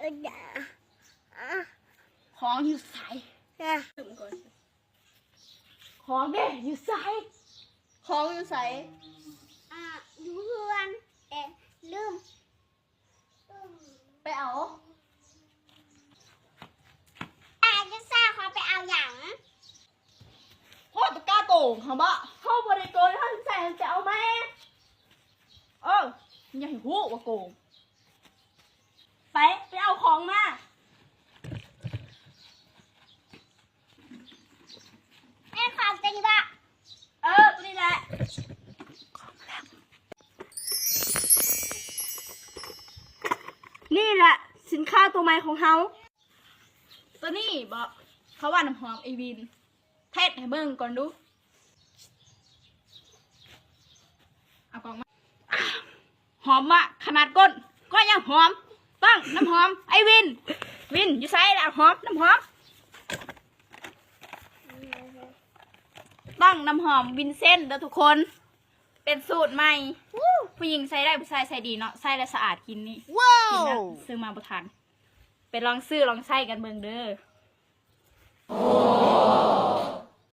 ของอยู่ใส่ของเด็กอยู่ใส่ของอยู่ใส่อยู่เพื่อนแต่ลืมไปเอาจะทราบเขาไปเอาอย่างพ่อตะกร้าโกงเขาบ่เข้าบริโกงท่านใส่จะเอาไหมอย่าให้พูดว่าโกงไปเอาของมาแม่ความจริงปะตัวนี้แหละนี่แหละสินค้าตัวใหม่ของเขาตัวนี้บอกเขาว่าน้ำหอมไอวินเทสให้เบิ่งก่อนดูเอากล่องมาหอมมะขนาดก้นก็ยังหอมต้องน้ำหอมไอวินอยู่ไซด์ละหอมน้ำหอมต้องน้ำหอมวินเซนต์เด้อทุกคนเป็นสูตรใหม่ผู้หญิงใส่ได้ผู้ชายใส่ดีเนาะใส่แล้วสะอาดกินนี่กินแล้วซื้อมาบุทันไปลองซื้อลองใส่กันเบิ่งเด้อ